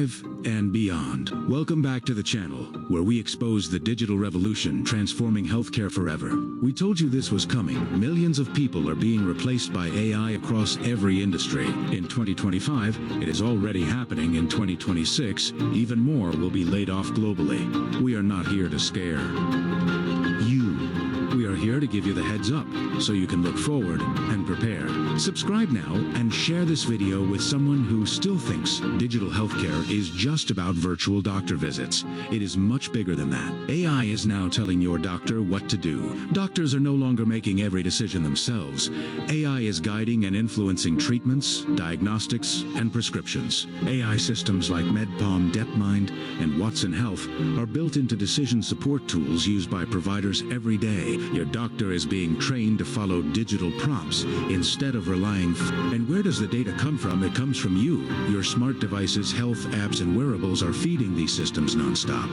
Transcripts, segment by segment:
2025 and beyond. Welcome back to the channel, where we expose the digital revolution transforming healthcare forever. We told you this was coming. Millions of people are being replaced by AI across every industry. In 2025, it is already happening. In 2026, even more will be laid off globally. We are not here to scare you. We are here to give you the heads up, so you can look forward and prepare. Subscribe now and share this video with someone who still thinks digital healthcare is just about virtual doctor visits. It is much bigger than that. AI is now telling your doctor what to do. Doctors are no longer making every decision themselves. AI is guiding and influencing treatments, diagnostics, and prescriptions. AI systems like MedPalm, DeepMind, and Watson Health are built into decision support tools used by providers every day. Your doctor is being trained to follow digital prompts instead of relying. And where does the data come from? It comes from you. Your smart devices, health apps, and wearables are feeding these systems nonstop.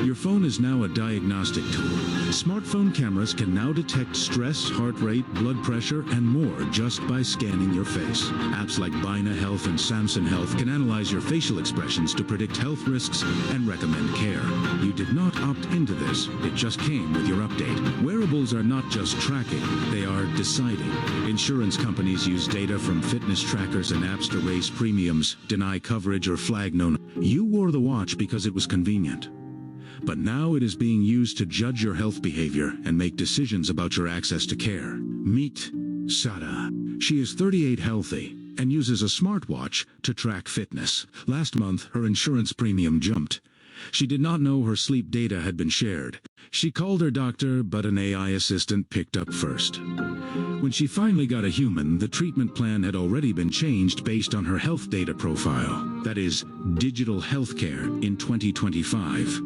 Your phone is now a diagnostic tool. Smartphone cameras can now detect stress, heart rate, blood pressure, and more just by scanning your face. Apps like Bina Health and Samsung Health can analyze your facial expressions to predict health risks and recommend care. You did not opt into this. It just came with your update. Wearables are not just tracking, they are deciding. Insurance companies use data from fitness trackers and apps to raise premiums, deny coverage, or flag no. You wore the watch because it was convenient. But now it is being used to judge your health behavior and make decisions about your access to care. Meet Sada. She is 38, healthy, and uses a smartwatch to track fitness. Last month, her insurance premium jumped. She did not know her sleep data had been shared. She called her doctor, but an AI assistant picked up first. When she finally got a human, the treatment plan had already been changed based on her health data profile. That is, digital healthcare in 2025.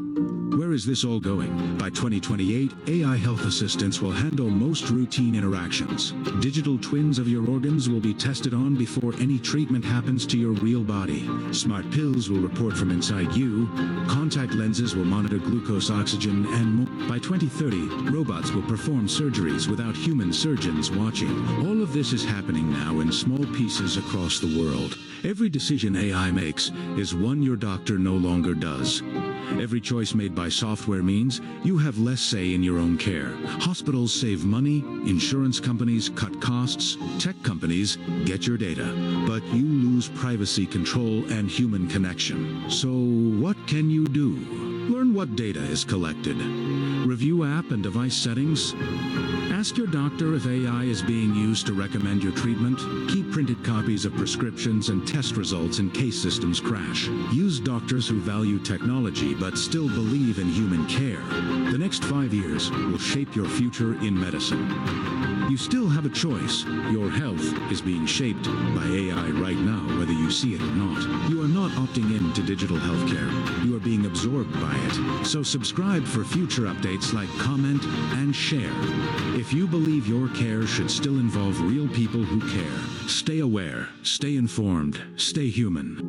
Where is this all going? By 2028, AI health assistants will handle most routine interactions. Digital twins of your organs will be tested on before any treatment happens to your real body. Smart pills will report from inside you. Contact lenses will monitor glucose, oxygen, and more. By 2030, robots will perform surgeries without human surgeons watching. All of this is happening now in small pieces across the world. Every decision AI makes is one your doctor no longer does. Every choice made by software means you have less say in your own care. Hospitals save money, insurance companies cut costs, tech companies get your data, but you lose privacy, control, and human connection. So what can you do? Learn what data is collected. Review app and device settings. Ask your doctor if AI is being used to recommend your treatment. Keep printed copies of prescriptions and test results in case systems crash. Use doctors who value technology but still believe in human care. The next 5 years will shape your future in medicine. You still have a choice. Your health is being shaped by AI right now, whether you see it or not. You are not opting in to digital healthcare. You are being absorbed by it. So subscribe for future updates, like, comment, and share. If you believe your care should still involve real people who care, stay aware, stay informed, stay human.